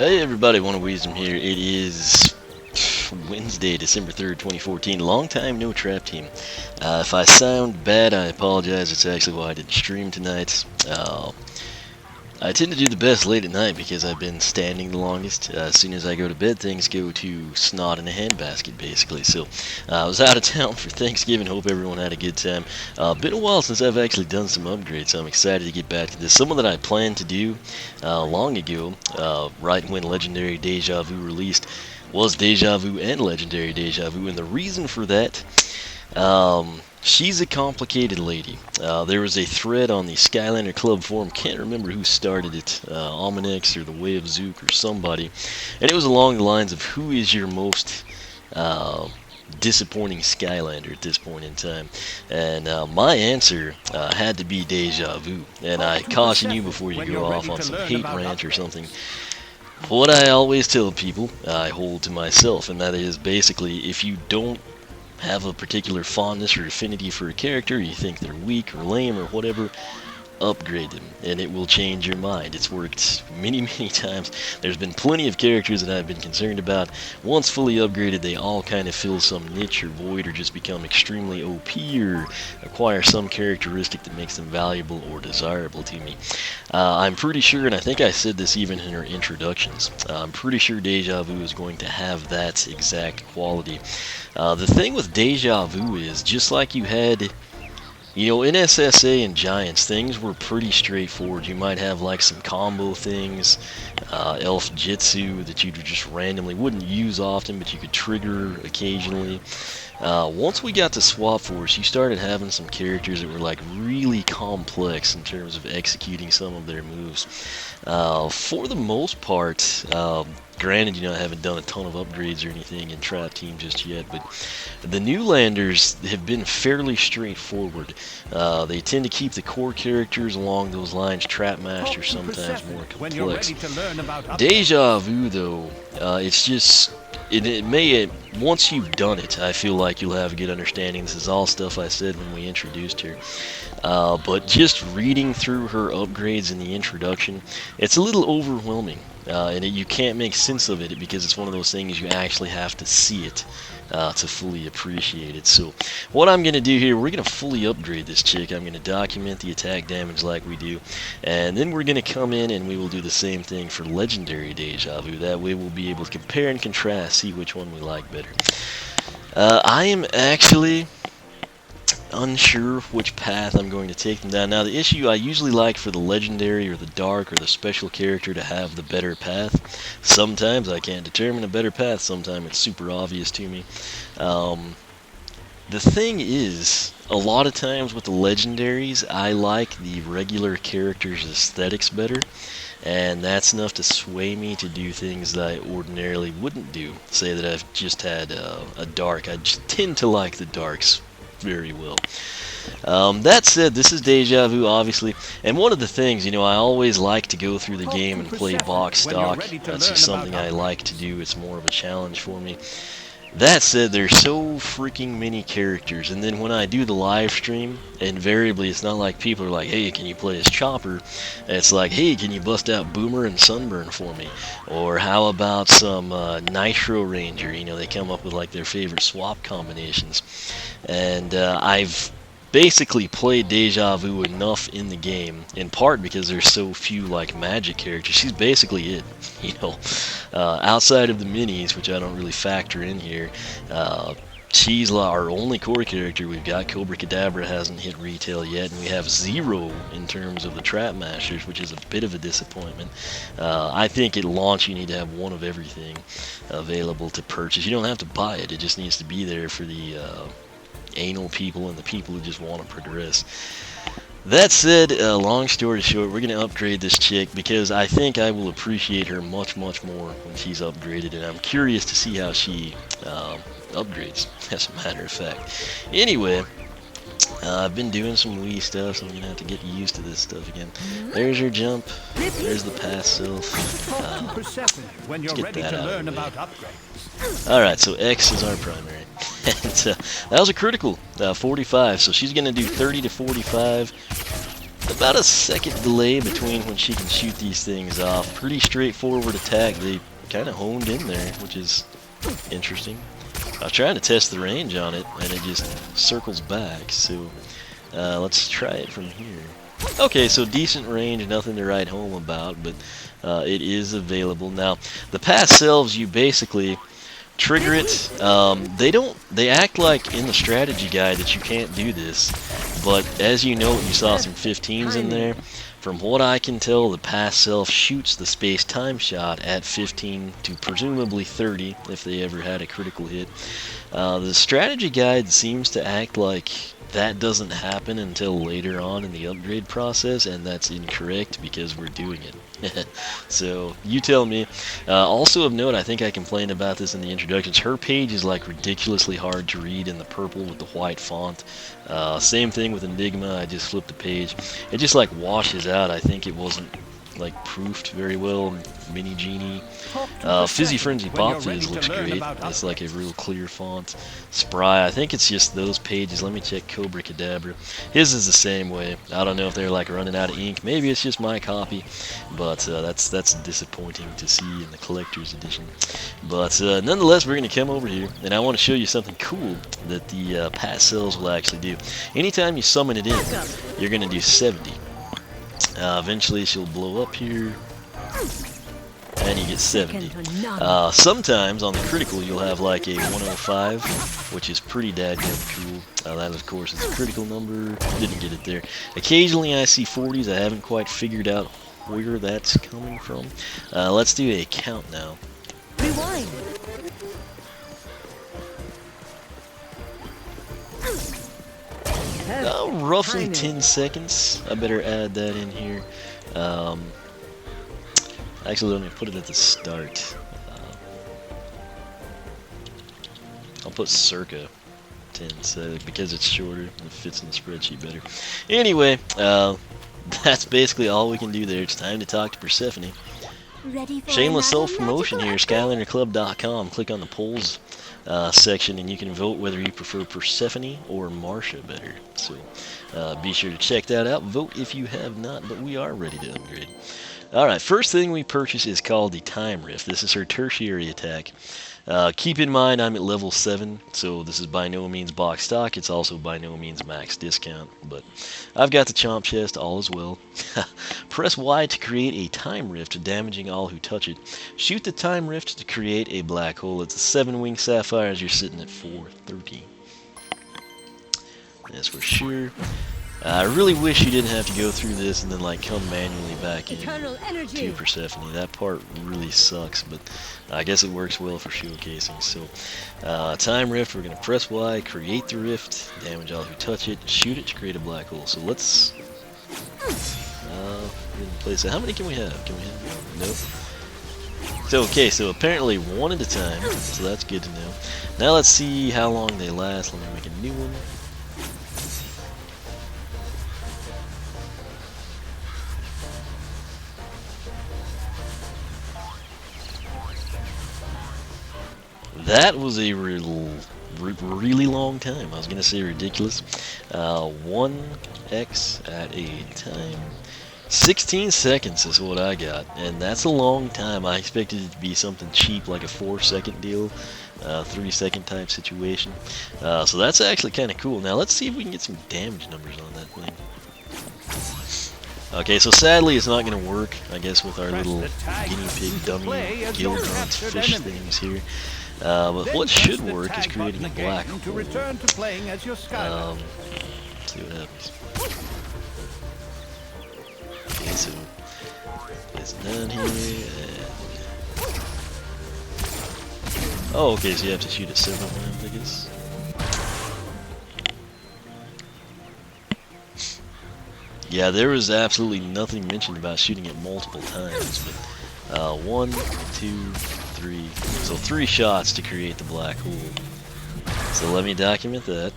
Hey everybody, One of Wisdom here. It is Wednesday, December 3rd, 2014. Long time no trap team. If I sound bad, I apologize. It's actually why I didn't stream tonight. I tend to do the best late at night because I've been standing the longest. As soon as I go to bed, things go to snot in a handbasket, basically. So, I was out of town for Thanksgiving. Hope everyone had a good time. Been a while since I've actually done some upgrades, so I'm excited to get back to this. Someone that I planned to do long ago, right when Legendary Deja Vu released, was Deja Vu and Legendary Deja Vu, and the reason for that, she's a complicated lady. There was a thread on the Skylander Club forum, can't remember who started it, Almanex or the Way of Zook or somebody, and it was along the lines of who is your most disappointing Skylander at this point in time, and my answer had to be Deja Vu, and I caution you before you go off on some hate rant or something. What I always tell people, I hold to myself, and that is basically, if you don't have a particular fondness or affinity for a character, you think they're weak or lame or whatever, upgrade them, and it will change your mind. It's worked many times. There's been plenty of characters that I've been concerned about. Once fully upgraded, they all kind of fill some niche or void, or just become extremely OP, or acquire some characteristic that makes them valuable or desirable to me. I'm pretty sure, and I think I said this even in her introductions, I'm pretty sure Deja Vu is going to have that exact quality. The thing with Deja Vu is, just like you had, you know, in SSA and Giants, things were pretty straightforward. You might have like some combo things, Elf Jitsu that you just randomly wouldn't use often, but you could trigger occasionally. Once we got to Swap Force, you started having some characters that were like really complex in terms of executing some of their moves. For the most part, granted, you know, I haven't done a ton of upgrades or anything in Trap Team just yet, but the Newlanders have been fairly straightforward. They tend to keep the core characters along those lines, Trap Master sometimes more complex. Deja Vu, though, it's just, once you've done it, I feel like you'll have a good understanding. This is all stuff I said when we introduced her. But just reading through her upgrades in the introduction, it's a little overwhelming. And you can't make sense of it because it's one of those things you actually have to see it to fully appreciate it. So what I'm going to do here, we're going to fully upgrade this chick. I'm going to document the attack damage like we do, and then we're going to come in and we will do the same thing for Legendary Deja Vu. That way we'll be able to compare and contrast, see which one we like better. I am actually unsure which path I'm going to take them down. Now, the issue, I usually like for the legendary or the dark or the special character to have the better path. Sometimes I can't determine a better path, sometimes it's super obvious to me. The thing is, a lot of times with the legendaries, I like the regular character's aesthetics better, and that's enough to sway me to do things that I ordinarily wouldn't do. Say that I've just had a dark, I just tend to like the darks very well. That said, this is Deja Vu, obviously, and one of the things, you know, I always like to go through the game and play box stock. That's just something I like to do. It's more of a challenge for me. That said, there's so freaking many characters, and then when I do the live stream, invariably it's not like people are like, hey, can you play as Chopper? It's like, hey, can you bust out Boomer and Sunburn for me? Or how about some Nitro Ranger? You know, they come up with like their favorite swap combinations. And I've basically played Deja Vu enough in the game, in part because there's so few like magic characters. She's basically it, you know. Outside of the minis, which I don't really factor in here, she's our only core character. We've got Cobra Cadabra, hasn't hit retail yet, and we have 0 in terms of the Trap Masters, which is a bit of a disappointment. I think at launch you need to have one of everything available to purchase. You don't have to buy it, it just needs to be there for the anal people and the people who just want to progress. That said, long story short, we're going to upgrade this chick because I think I will appreciate her much more when she's upgraded, and I'm curious to see how she upgrades, as a matter of fact. Anyway, I've been doing some Wii stuff, so I'm going to have to get used to this stuff again. There's her jump, there's the pass self. Let's get that out of the way. Alright, so X is our primary. And that was a critical, 45, so she's going to do 30 to 45. about a second delay between when she can shoot these things off. Pretty straightforward attack. They kind of honed in there, which is interesting. I was trying to test the range on it, and it just circles back. So let's try it from here. Okay, so decent range, nothing to write home about, but it is available. Now, the past selves, you basically trigger it. They act like in the strategy guide that you can't do this, but as you know, you saw some 15s in there. From what I can tell, the past self shoots the space-time shot at 15 to presumably 30 if they ever had a critical hit. The strategy guide seems to act like that doesn't happen until later on in the upgrade process, and that's incorrect because we're doing it. So, you tell me. Also of note, I think I complained about this in the introductions, her page is like ridiculously hard to read in the purple with the white font. Same thing with Enigma, I just flipped the page. It just like washes out. I think it wasn't like proofed very well. Mini Genie. Fizzy Frenzy Pop Fizz looks great. It's like a real clear font. Spry, I think it's just those pages. Let me check Cobra Cadabra. His is the same way. I don't know if they're like running out of ink. Maybe it's just my copy, but that's disappointing to see in the collector's edition. But nonetheless, we're going to come over here, and I want to show you something cool that the past cells will actually do. Anytime you summon it in, you're going to do 70. Eventually she'll blow up here, and you get 70. Sometimes on the critical you'll have like a 105, which is pretty dadgum cool. That of course is a critical number. Didn't get it there. Occasionally I see 40s. I haven't quite figured out where that's coming from. Let's do a count now. Rewind. Roughly 10 seconds. I better add that in here. Actually, let me put it at the start. I'll put circa 10 seconds because it's shorter and it fits in the spreadsheet better. Anyway, that's basically all we can do there. It's time to talk to Persephone. Shameless self-promotion here, SkylanderClub.com. Click on the polls section and you can vote whether you prefer Persephone or Marsha better. So be sure to check that out. Vote if you have not, but we are ready to upgrade. Alright, first thing we purchase is called the Time Rift. This is her tertiary attack. Keep in mind I'm at level 7, so this is by no means box stock. It's also by no means max discount, but I've got the Chomp Chest, all is well. Press Y to create a Time Rift, damaging all who touch it. Shoot the Time Rift to create a black hole. It's a 7-wing sapphire as you're sitting at 430. That's for sure. I really wish you didn't have to go through this and then like come manually back in to Persephone. That part really sucks, but I guess it works well for showcasing. So, Time Rift, we're going to press Y, create the rift, damage all who touch it, shoot it to create a black hole. So let's place it. How many can we have? Can we have? Nope. So, okay, so apparently one at a time, so that's good to know. Now let's see how long they last. Let me make a new one. That was a really long time. I was going to say ridiculous. 1x at a time. 16 seconds is what I got, and that's a long time. I expected it to be something cheap like a 4-second deal, 3-second type situation. So that's actually kind of cool. Now let's see if we can get some damage numbers on that thing. Okay, so sadly it's not going to work, I guess, with our little guinea pig dummy gill grunt fish things here. But what should work is creating a black hole. Let's see what happens. Okay, so it's down here. And... oh, okay, so you have to shoot it several times, I guess. Yeah, there was absolutely nothing mentioned about shooting it multiple times, but 1, 2, 3, so 3 shots to create the black hole. So let me document that.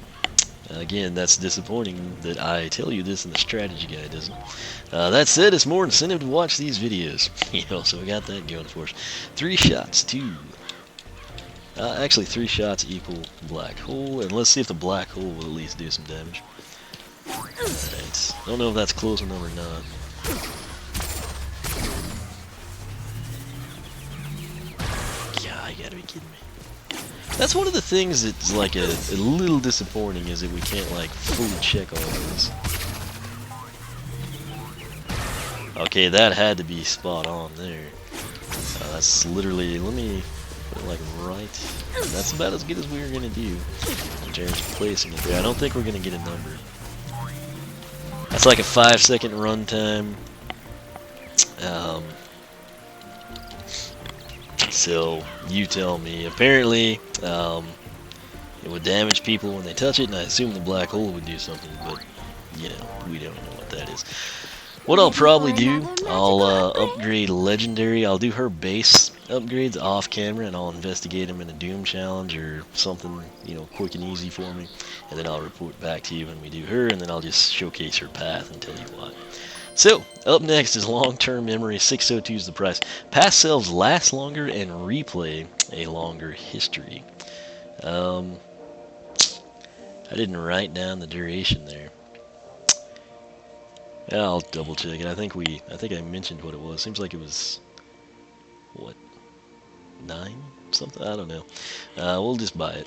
Again, that's disappointing that I tell you this and the strategy guide doesn't. That said, it's more incentive to watch these videos, you know, so we got that going for us. 3 shots, 2. Actually, 3 shots equal black hole, and let's see if the black hole will at least do some damage. Alright. Don't know if that's close enough or not. Yeah, you gotta be kidding me. That's one of the things that's like a little disappointing, is that we can't like fully check all of this. Okay, that had to be spot on there. That's literally, let me put it like right. That's about as good as we were gonna do in terms of placing it there. I don't think we're gonna get a number. That's like a 5-second run time. So you tell me. Apparently, it would damage people when they touch it, and I assume the black hole would do something, but you know, we don't know what that is. What I'll probably do, I'll upgrade Legendary. I'll do her base upgrades off camera, and I'll investigate them in a Doom challenge or something, you know, quick and easy for me. And then I'll report back to you when we do her, and then I'll just showcase her path and tell you why. So, up next is long-term memory. 602 is the price. Past selves last longer and replay a longer history. I didn't write down the duration there. Yeah, I'll double check it. I think I mentioned what it was. Seems like it was, what, 9 something? I don't know. We'll just buy it.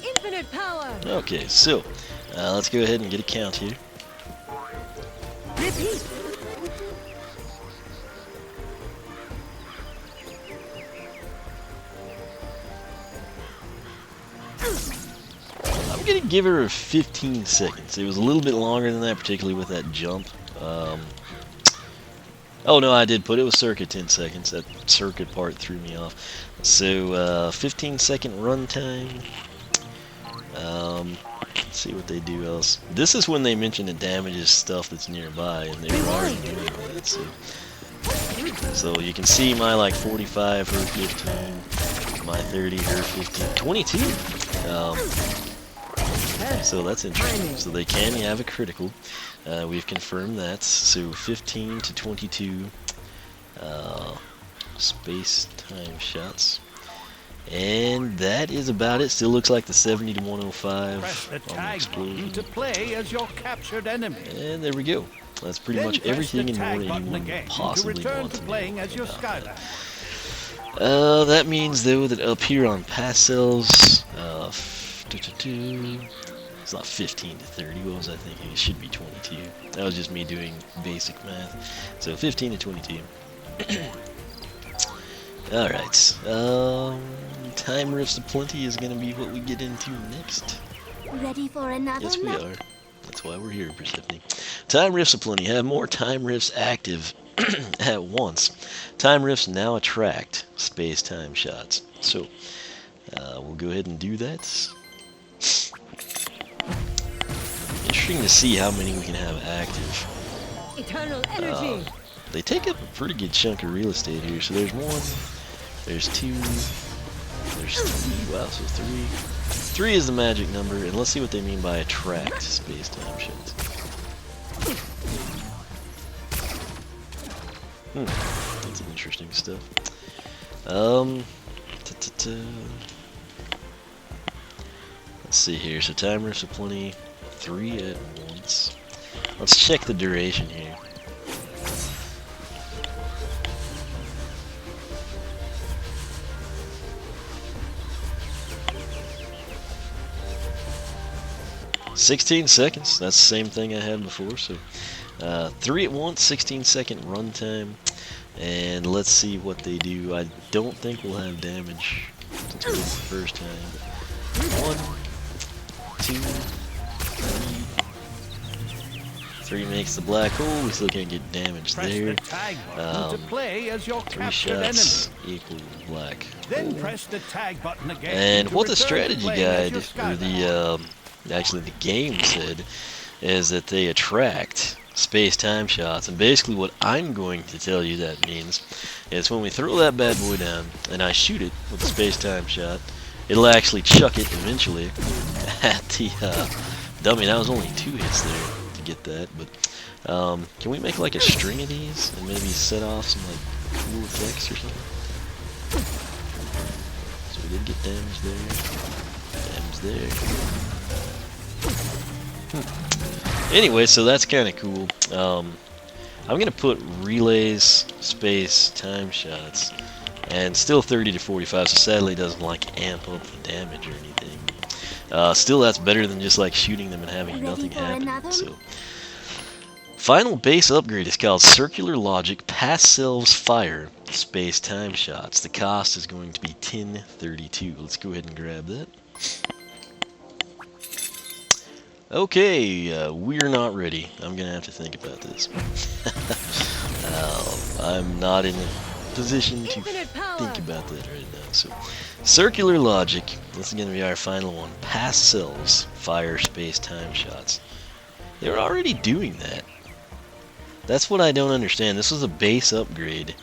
Infinite power. Okay, so let's go ahead and get a count here. Repeat. I'm gonna give her 15 seconds. It was a little bit longer than that, particularly with that jump. Oh no, I did put it was circa 10 seconds. That circuit part threw me off. So 15-second runtime. Let's see what they do else. This is when they mention it damages stuff that's nearby, and they were already doing that. So you can see my like 45, her 15, my 30, her 15, 22. So that's interesting. So they can have a critical. We've confirmed that. So 15 to 22 space-time shots. And that is about it. Still looks like the 70 to 105 Press the on the tag explosion. button to play as your captured enemy. And there we go. That's pretty Then much press everything the and more tag than button anyone again would possibly to return want to to playing know as your about Skylanders. that That means though that up here on pass cells, it's not 15 to 30. What was I thinking? It should be 22. That was just me doing basic math. So 15 to 22. Alright. Time Rifts Aplenty is going to be what we get into next. Ready for another Yes, we are. That's why we're here, Persephone. Time Rifts Aplenty. Have more Time Rifts active at once. Time Rifts now attract space-time shots. So, we'll go ahead and do that. Interesting to see how many we can have active. Eternal energy. They take up a pretty good chunk of real estate here. So there's 1, there's 2, there's 3. Wow, so 3. 3 is the magic number, and let's see what they mean by attract space-time shots. That's interesting stuff. Let's see here. So Time Rifts Aplenty, 3 at once. Let's check the duration here. "16 seconds. That's the same thing I had before. So 3 at once, 16-second runtime. And let's see what they do. I don't think we'll have damage since we did it the first time. 1, 2, 3. 3 makes the black hole. We still can't get damage Press there. the tag button to play as your 3 captured shots enemy. equal black Then hole. press the tag button again. And to what the return to strategy playing as guide, your or Skylanders. actually the game said, is that they attract space-time shots. And basically what I'm going to tell you that means is when we throw that bad boy down and I shoot it with a space-time shot, it'll actually chuck it eventually at the dummy. That was only 2 hits there to get that, but can we make like a string of these and maybe set off some like cool effects or something? So we did get damage there. Damage there. Anyway, so that's kind of cool. I'm going to put relays, space, time shots, and still 30 to 45, so sadly it doesn't like amp up the damage or anything. Still, that's better than just like shooting them and having nothing happen. So, final base upgrade is called Circular Logic Past Selves Fire Space Time Shots. The cost is going to be 1032. Let's go ahead and grab that. Okay, we're not ready. I'm gonna have to think about this. I'm not in a position to think about that right now. So, Circular Logic. This is gonna be our final one. Past Selves Fire Space Time Shots. They're already doing that. That's what I don't understand. This was a base upgrade,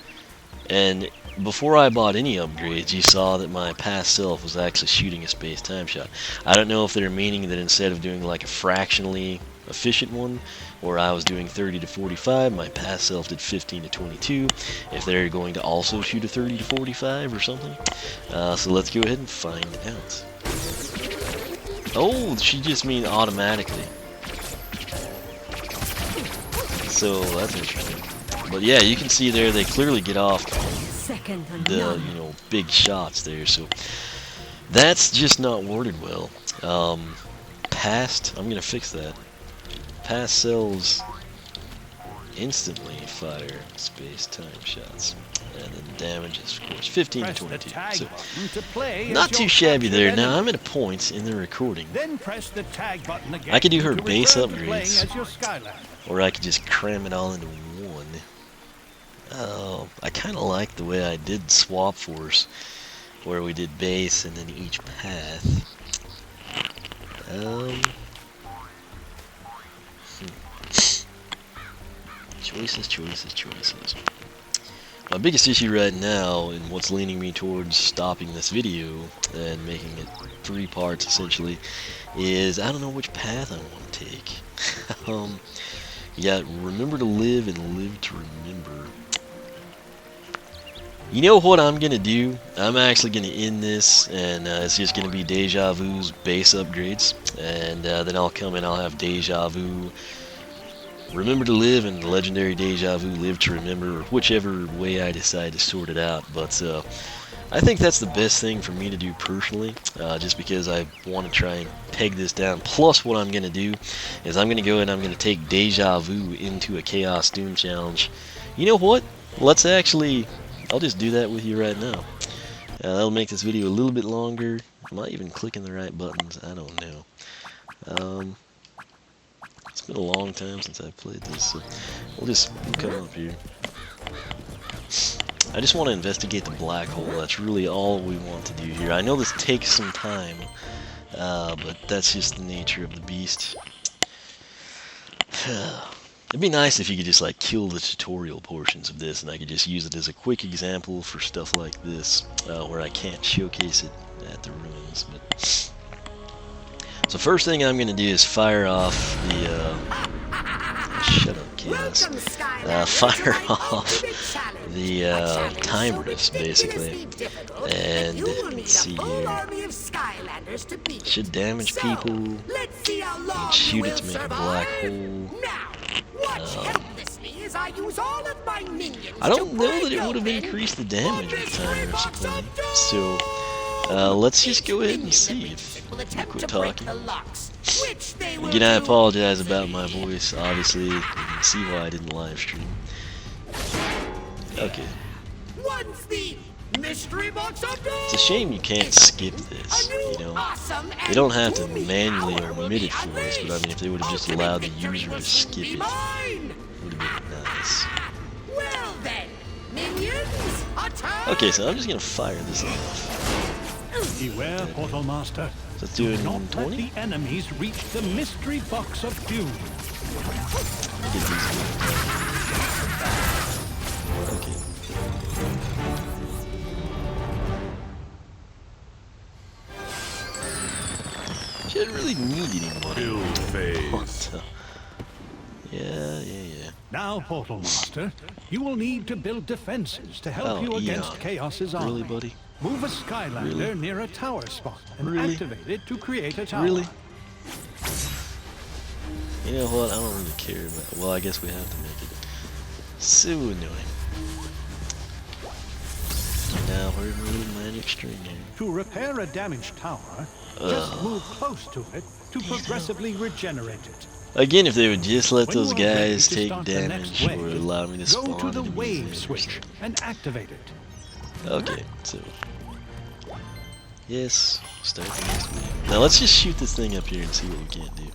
and before I bought any upgrades, you saw that my past self was actually shooting a space time shot. I don't know if they're meaning that instead of doing like a fractionally efficient one, where I was doing 30 to 45, my past self did 15 to 22, if they're going to also shoot a 30 to 45 or something. So let's go ahead and find out. Oh, she just means automatically. So that's interesting. But yeah, you can see there they clearly get off the big shots there. So that's just not worded well. I'm gonna fix that. Past selves instantly fire space time shots, and then damage is of course 15 to 22. So not too shabby there. Now I'm at a point in the recording. Then press the tag button again. I could do her to base return to playing upgrades, as your Skylander. or I could just cram it all into one. I kind of like the way I did Swap Force, where we did base and then each path. Choices. My biggest issue right now, and what's leaning me towards stopping this video and making it 3 parts essentially, is I don't know which path I want to take. You got Remember to Live and Live to Remember. You know what I'm going to do? I'm actually going to end this, and it's just going to be Deja Vu's base upgrades, and then I'll come and I'll have Deja Vu, Remember to Live, and Legendary Deja Vu, Live to Remember, or whichever way I decide to sort it out. But I think that's the best thing for me to do personally, just because I want to try and peg this down. Plus, what I'm going to do is I'm going to go and I'm going to take Deja Vu into a Chaos Doom challenge. You know what? Let's actually... I'll just do that with you right now. That'll make this video a little bit longer. I might even click in the right buttons. I don't know. It's been a long time since I've played this, so we'll come up here. I just want to investigate the black hole. That's really all we want to do here. I know this takes some time, but that's just the nature of the beast. It'd be nice if you could just like kill the tutorial portions of this, and I could just use it as a quick example for stuff like this, where I can't showcase it at the ruins. But so first thing I'm gonna do is fire off the shut up, kids. Fire off the timers basically, and let's see here. Should damage people and shoot it to make a black hole. I don't know that it would have increased the damage with timers playing. So let's just go ahead and see if we quit talking. Again, I apologize about my voice. Obviously, you can see why I didn't live stream. Okay. It's a shame you can't skip this, you know. They don't have to manually omit it for us, but I mean, if they would have just allowed the user to skip it, it would have been nice. Okay, so I'm just gonna fire this off. Beware, Portal Master. So it's doing Do not 20? let the enemies reach the mystery box of doom. Get these okay. She didn't really need anybody. Build phase. Yeah. Now, Portal Master, you will need to build defenses to help you against Chaos's army. Really, buddy? Move a Skylander Really? near a tower spot and Really? activate it to create a tower. Really? You know what? I don't really care about. Well, I guess we have to make it so annoying. Now we're moving magic string here. To repair a damaged tower, just move close to it to progressively regenerate it. Again, if they would just let When those you are ready guys to take start the next damage or wave, allow me to spawn go to the enemies wave in or switch something. and activate it. Okay, so yes, start the next wave. Now let's just shoot this thing up here and see what we can do.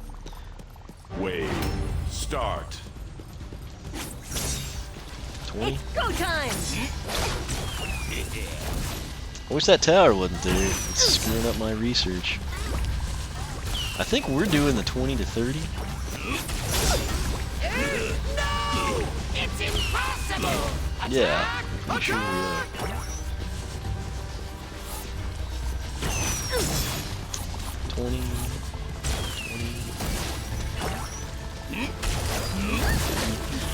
Wave. Start. 20. Go time! I wish that tower wasn't there. It's screwing up my research. I think we're doing the 20 to 30. No! It's impossible! Yeah, I'm sure we are. 20.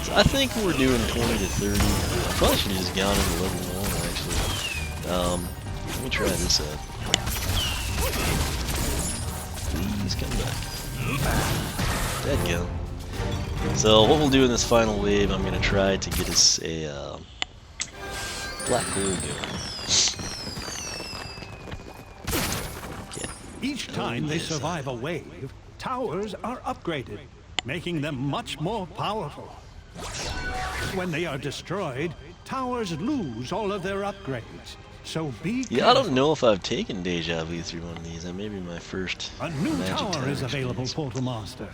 So I think we're doing 20 to 30. I probably should have just gone into level 1 actually. Let me try this out. Please come back. Dead go. So what we'll do in this final wave, I'm gonna try to get us a black hole going. Each time they survive a wave, towers are upgraded, making them much more powerful. When they are destroyed, towers lose all of their upgrades. So be careful. Yeah, I don't know if I've taken Deja Vu through one of these. That may be my first A new Magic tower is available, experience. Portal Master.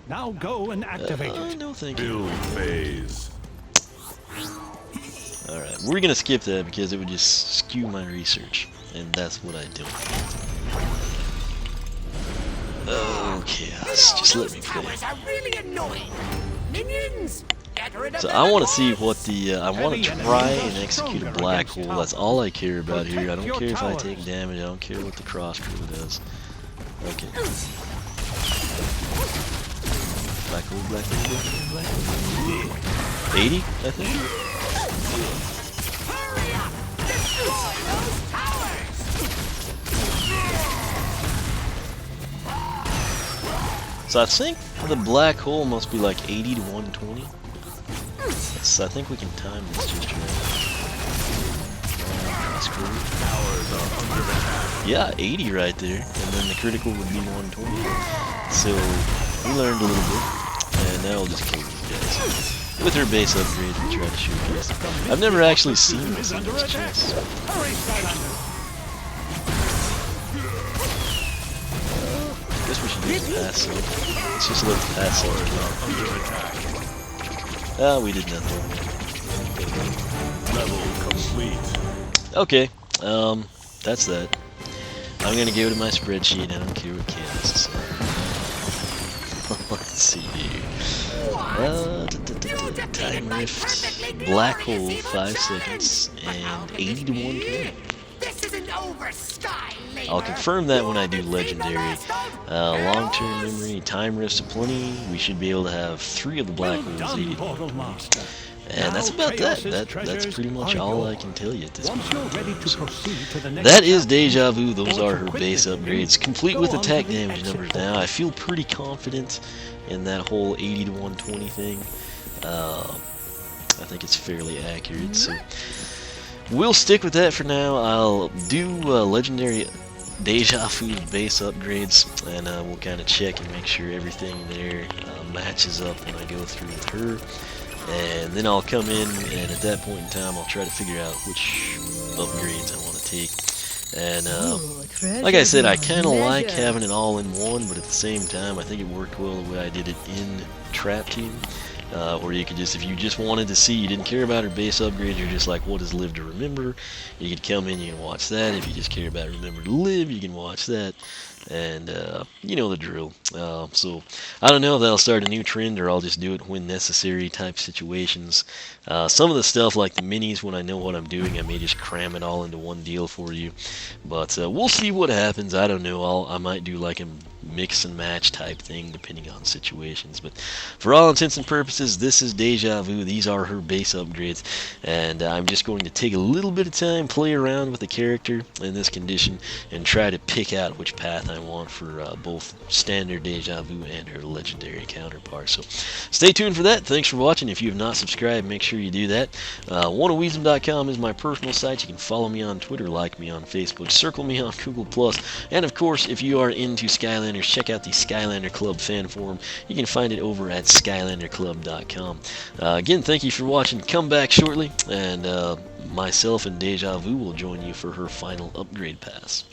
Now go and activate it. No, thank you. Build phase. Alright, we're gonna skip that because it would just skew my research, and that's what I don't want. Okay, just let me play. Towers are really annoying! Minions! Get rid of So them I want at to see once! what the, I want to try and execute a black hole. That's all I care about here. I don't care if I take damage, I don't care what the crossbow does. Okay. Black hole, black hole, black hole, black hole. 80, I think? Hurry up! Destroy those towers! So I think the black hole must be like 80 to 120. So I think we can time this just right. Yeah, 80 right there, and then the critical would be 120. So we learned a little bit, and now we'll just kill these guys. With her base upgrade, we try to showcase. I've never actually seen this in this chest. Hurry, Skylander! I guess we should just pass it. Let's just let it pass it. Ah, we did nothing. Level complete. Okay, that's that. I'm gonna go to my spreadsheet. I don't care what Candace says. Let's see here. Time rift, black hole, 5 seconds, and 80 to 120. This isn't over, Sky Labour. I'll confirm that when I do legendary. Long-term memory, time rifts aplenty. We should be able to have 3 of the black Well holes. done, 80 Portal Master. and that's Now about that. Chaos's That's treasures pretty much are all I yours. can tell you at this Once point. you're ready to proceed to the next That is chapter, Deja Vu. Those or are to her quit base the game, upgrades, complete go with on to attack the damage exit numbers door. now. I feel pretty confident in that whole 80 to 120 thing. I think it's fairly accurate, so we'll stick with that for now. I'll do legendary Deja Vu base upgrades, and we'll kind of check and make sure everything there matches up when I go through with her. And then I'll come in, and at that point in time, I'll try to figure out which upgrades I want to take. And like I said, I kind of like having it all in one, but at the same time, I think it worked well the way I did it in Trap Team. Or you could just, if you just wanted to see, you didn't care about her base upgrade, you're just like, what does Live to Remember? You could come in, you can watch that. If you just care about Remember to Live, you can watch that. and you know the drill. So I don't know if that'll start a new trend or I'll just do it when necessary type situations. Some of the stuff like the minis, when I know what I'm doing, I may just cram it all into one deal for you. But we'll see what happens. I don't know. I might do like a mix and match type thing depending on situations. But for all intents and purposes, this is Deja Vu. These are her base upgrades, and I'm just going to take a little bit of time, play around with the character in this condition, and try to pick out which path I want for both standard Deja Vu and her legendary counterpart. So stay tuned for that. Thanks for watching. If you have not subscribed, make sure you do that. OneOfWeasem.com is my personal site. You can follow me on Twitter, like me on Facebook, circle me on Google+, and of course, if you are into Skylanders, check out the Skylander Club fan forum. You can find it over at SkylanderClub.com. Again, thank you for watching. Come back shortly, and myself and Deja Vu will join you for her final upgrade pass.